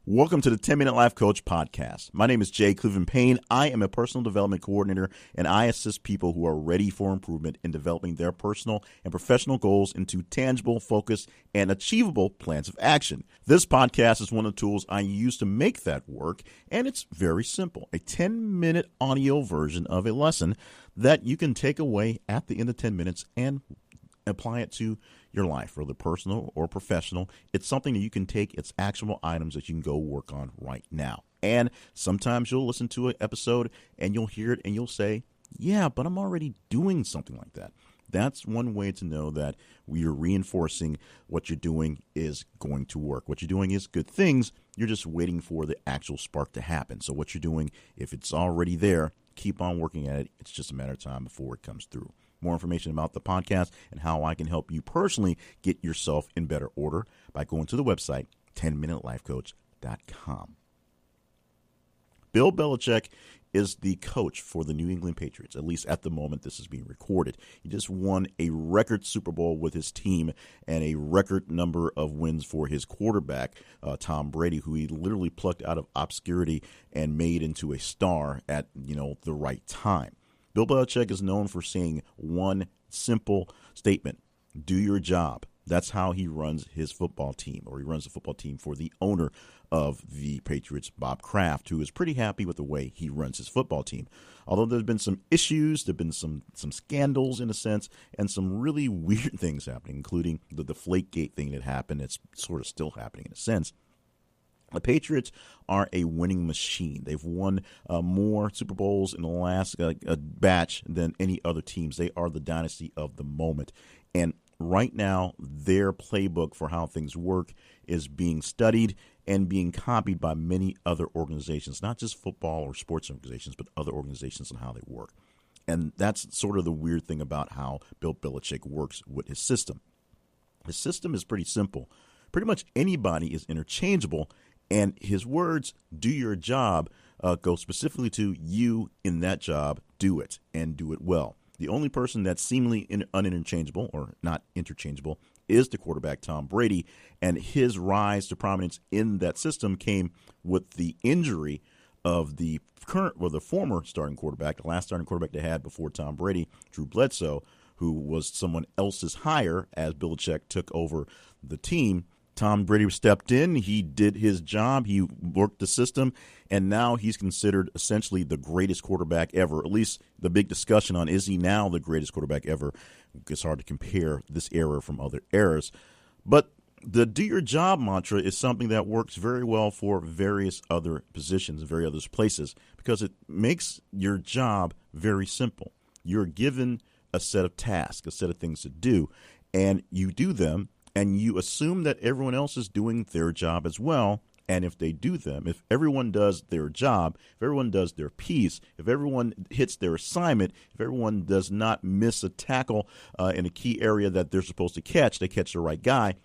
Welcome to the 10-Minute Life Coach Podcast. My name is Jay Cleveland Payne. I am a personal development coordinator, and I assist people who are ready for improvement in developing their personal and professional goals into tangible, focused, and achievable plans of action. This podcast is one of the tools I use to make that work, and it's very simple. A 10-minute audio version of a lesson that you can take away at the end of 10 minutes and apply it to your life, whether personal or professional. It's something that you can take. It's actionable items that you can go work on right now. And sometimes you'll listen to an episode and you'll hear it and you'll say, yeah, but I'm already doing something like that. That's one way to know that you're reinforcing what you're doing is going to work. What you're doing is good things. You're just waiting for the actual spark to happen. So what you're doing, if it's already there, keep on working at it. It's just a matter of time before it comes through. More information about the podcast and how I can help you personally get yourself in better order by going to the website, 10minutelifecoach.com. Bill Belichick is the coach for the New England Patriots, at least at the moment this is being recorded. He just won a record Super Bowl with his team and a record number of wins for his quarterback, Tom Brady, who he literally plucked out of obscurity and made into a star at, the right time. Bill Belichick is known for saying one simple statement: do your job. That's how he runs his football team, or he runs the football team for the owner of the Patriots, Bob Kraft, who is pretty happy with the way he runs his football team. Although there's been some issues, there've been some scandals in a sense, and some really weird things happening, including the Deflategate thing that happened. It's sort of still happening in a sense. The Patriots are a winning machine. They've won more Super Bowls in the last batch than any other teams. They are the dynasty of the moment. And right now, their playbook for how things work is being studied and being copied by many other organizations, not just football or sports organizations, but other organizations and how they work. And that's sort of the weird thing about how Bill Belichick works with his system. His system is pretty simple. Pretty much anybody is interchangeable. And his words, do your job, go specifically to you in that job, do it, and do it well. The only person that's seemingly uninterchangeable, or not interchangeable, is the quarterback, Tom Brady, and his rise to prominence in that system came with the injury of the former starting quarterback, the last starting quarterback they had before Tom Brady, Drew Bledsoe, who was someone else's hire as Belichick took over the team. Tom Brady stepped in, he did his job, he worked the system, and now he's considered essentially the greatest quarterback ever. At least the big discussion on, is he now the greatest quarterback ever? It's hard to compare this era from other eras. But the do your job mantra is something that works very well for various other positions, various other places, because it makes your job very simple. You're given a set of tasks, a set of things to do, and you do them. And you assume that everyone else is doing their job as well. And if they do them, if everyone does their job, if everyone does their piece, if everyone hits their assignment, if everyone does not miss a tackle in a key area that they're supposed to catch, they catch the right guy,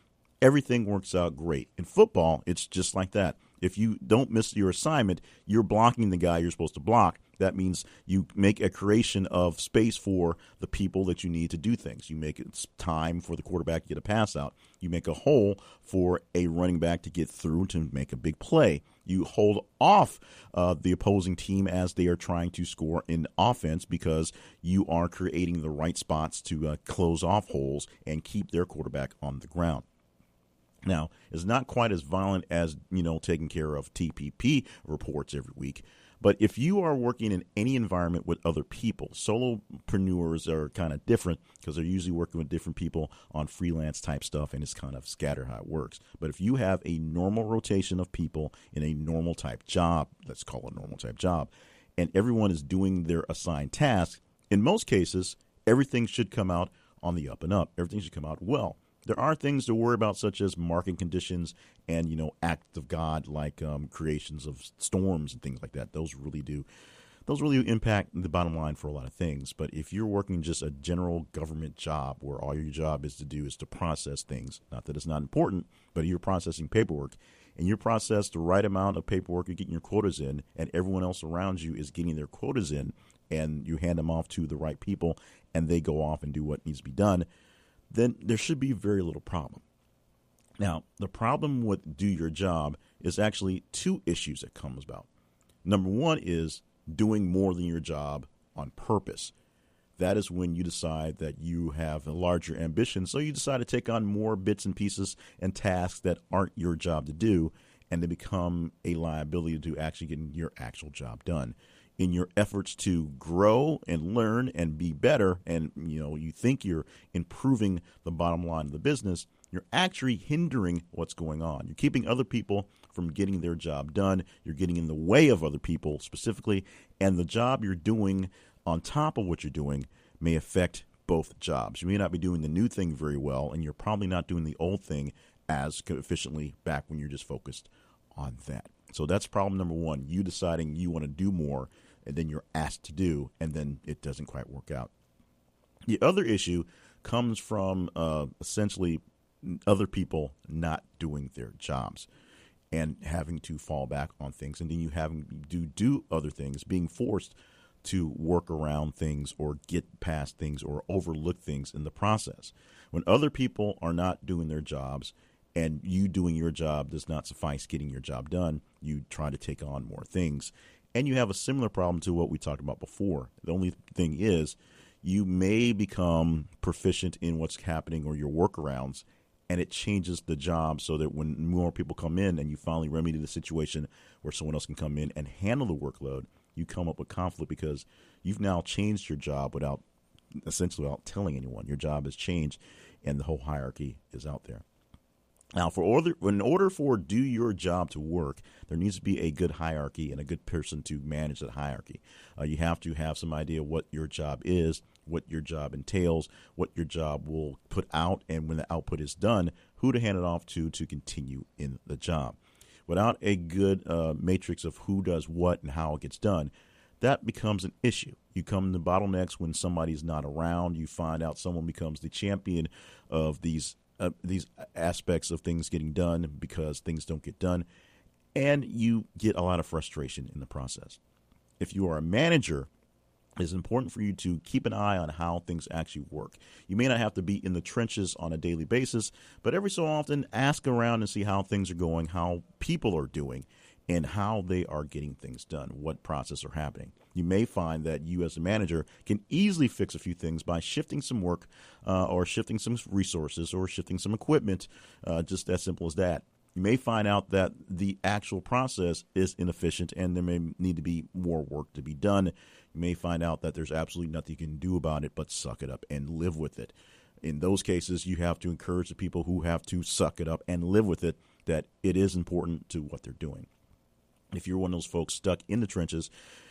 everything works out great. In football, it's just like that. If you don't miss your assignment, you're blocking the guy you're supposed to block. That means you make a creation of space for the people that you need to do things. You make it time for the quarterback to get a pass out. You make a hole for a running back to get through to make a big play. You hold off the opposing team as they are trying to score in offense because you are creating the right spots to close off holes and keep their quarterback on the ground. Now, it's not quite as violent as, taking care of TPP reports every week. But if you are working in any environment with other people, solopreneurs are kind of different because they're usually working with different people on freelance type stuff, and it's kind of scattered how it works. But if you have a normal rotation of people in a normal type job, let's call it a normal type job, and everyone is doing their assigned task, in most cases, everything should come out on the up and up. Everything should come out well. There are things to worry about, such as market conditions and, acts of God, like creations of storms and things like that. Those really impact the bottom line for a lot of things. But if you're working just a general government job where all your job is to process things, not that it's not important, but you're processing paperwork, and you process the right amount of paperwork, you're getting your quotas in, and everyone else around you is getting their quotas in, and you hand them off to the right people, and they go off and do what needs to be done, then there should be very little problem. Now, the problem with do your job is actually two issues that comes about. Number one is doing more than your job on purpose. That is when you decide that you have a larger ambition, so you decide to take on more bits and pieces and tasks that aren't your job to do, and they become a liability to actually getting your actual job done. In your efforts to grow and learn and be better, and you think you're improving the bottom line of the business, you're actually hindering what's going on. You're keeping other people from getting their job done. You're getting in the way of other people specifically, and the job you're doing on top of what you're doing may affect both jobs. You may not be doing the new thing very well, and you're probably not doing the old thing as efficiently back when you're just focused on that. So that's problem number one, you deciding you want to do more and then you're asked to do, and then it doesn't quite work out. The other issue comes from essentially other people not doing their jobs and having to fall back on things, and then you having to do other things, being forced to work around things or get past things or overlook things in the process. When other people are not doing their jobs and you doing your job does not suffice getting your job done, you try to take on more things. And you have a similar problem to what we talked about before. The only thing is you may become proficient in what's happening or your workarounds, and it changes the job so that when more people come in and you finally remedy the situation where someone else can come in and handle the workload, you come up with conflict because you've now changed your job without telling anyone. Your job has changed, and the whole hierarchy is out there. Now, in order for do your job to work, there needs to be a good hierarchy and a good person to manage that hierarchy. You have to have some idea what your job is, what your job entails, what your job will put out, and when the output is done, who to hand it off to continue in the job. Without a good matrix of who does what and how it gets done, that becomes an issue. You come to bottlenecks when somebody's not around. You find out someone becomes the champion of these aspects of things getting done because things don't get done, and you get a lot of frustration in the process. If you are a manager, it's important for you to keep an eye on how things actually work. You may not have to be in the trenches on a daily basis, but every so often ask around and see how things are going, how people are doing, and how they are getting things done, what processes are happening. You may find that you as a manager can easily fix a few things by shifting some work or shifting some resources or shifting some equipment, just as simple as that. You may find out that the actual process is inefficient and there may need to be more work to be done. You may find out that there's absolutely nothing you can do about it but suck it up and live with it. In those cases, you have to encourage the people who have to suck it up and live with it that it is important to what they're doing. If you're one of those folks stuck in the trenches,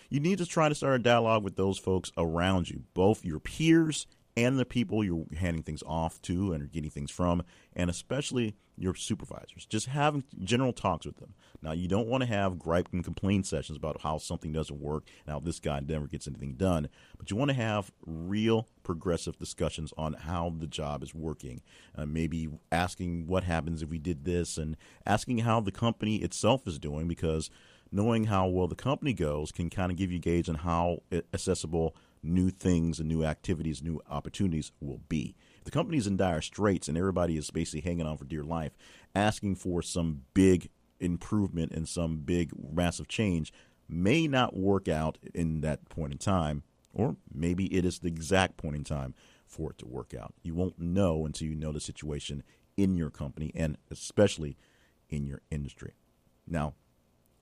you need to try to start a dialogue with those folks around you, both your peers and the people you're handing things off to and are getting things from, and especially your supervisors. Just having general talks with them. Now, you don't want to have gripe and complain sessions about how something doesn't work and how this guy never gets anything done, but you want to have real progressive discussions on how the job is working. Maybe asking what happens if we did this and asking how the company itself is doing, because knowing how well the company goes can kind of give you a gauge on how accessible new things and new activities, new opportunities will be. If the company's in dire straits and everybody is basically hanging on for dear life, asking for some big improvement and some big massive change may not work out in that point in time, or maybe it is the exact point in time for it to work out. You won't know until you know the situation in your company and especially in your industry. Now,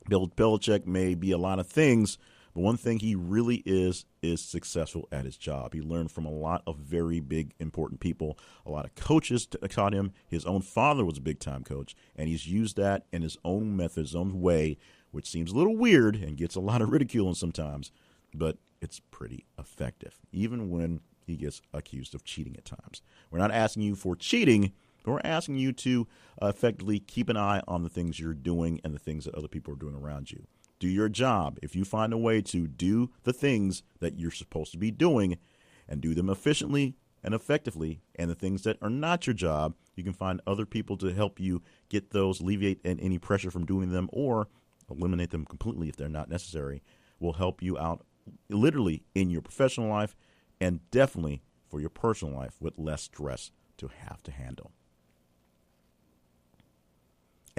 Bill Belichick may be a lot of things, but one thing he really is successful at his job. He learned from a lot of very big, important people. A lot of coaches taught him. His own father was a big-time coach, and he's used that in his own method, his own way, which seems a little weird and gets a lot of ridicule sometimes, but it's pretty effective, even when he gets accused of cheating at times. We're not asking you for cheating, but we're asking you to effectively keep an eye on the things you're doing and the things that other people are doing around you. Do your job. If you find a way to do the things that you're supposed to be doing and do them efficiently and effectively, and the things that are not your job, you can find other people to help you get those, alleviate any pressure from doing them, or eliminate them completely if they're not necessary, will help you out literally in your professional life and definitely for your personal life with less stress to have to handle.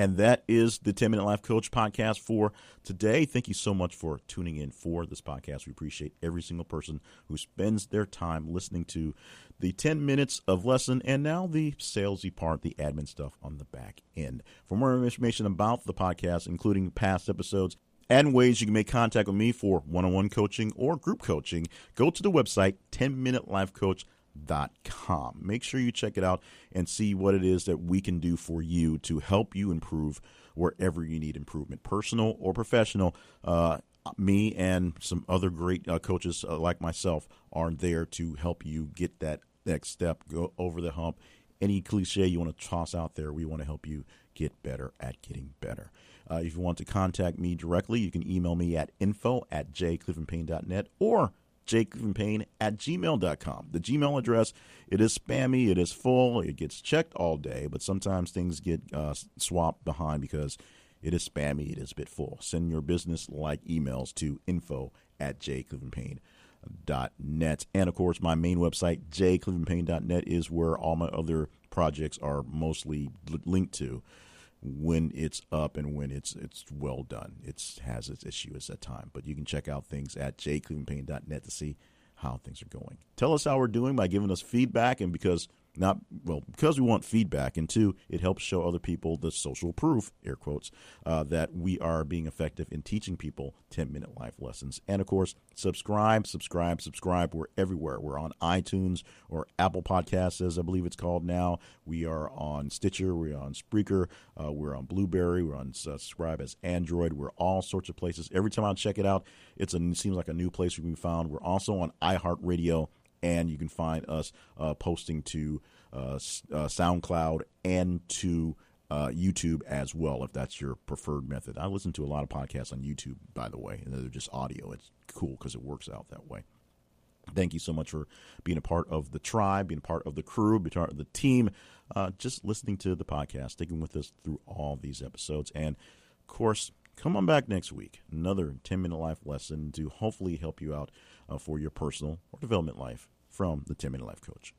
And that is the 10-Minute Life Coach podcast for today. Thank you so much for tuning in for this podcast. We appreciate every single person who spends their time listening to the 10 minutes of lesson and now the salesy part, the admin stuff on the back end. For more information about the podcast, including past episodes and ways you can make contact with me for one-on-one coaching or group coaching, go to the website 10minutelifecoach.com. Make sure you check it out and see what it is that we can do for you to help you improve wherever you need improvement, personal or professional. Me and some other great coaches like myself are there to help you get that next step, go over the hump. Any cliche you want to toss out there, we want to help you get better at getting better. If you want to contact me directly, you can email me at info@jclevelandpayne.net or jclevelandpayne@gmail.com. The Gmail address, it is spammy, it is full, it gets checked all day, but sometimes things get swapped behind because it is spammy, it is a bit full. Send your business-like emails to info@jclevelandpayne.net. And, of course, my main website, jclevelandpayne.net, is where all my other projects are mostly linked to when it's up and when it's well done. It has its issues at time, but you can check out things at jclevelandpayne.net to see how things are going. Tell us how we're doing by giving us feedback, and because we want feedback, and two, it helps show other people the social proof, air quotes, that we are being effective in teaching people 10-minute life lessons. And, of course, subscribe. We're everywhere. We're on iTunes or Apple Podcasts, as I believe it's called now. We are on Stitcher. We're on Spreaker. We're on Blueberry. We're on Subscribe as Android. We're all sorts of places. Every time I check it out, it seems like a new place we can be found. We're also on iHeartRadio. And you can find us posting to SoundCloud and to YouTube as well, if that's your preferred method. I listen to a lot of podcasts on YouTube, by the way, and they're just audio. It's cool because it works out that way. Thank you so much for being a part of the tribe, being a part of the crew, being a part of the team, just listening to the podcast, sticking with us through all these episodes. And, of course, come on back next week. Another 10-minute life lesson to hopefully help you out for your personal or development life from the 10-Minute Life Coach.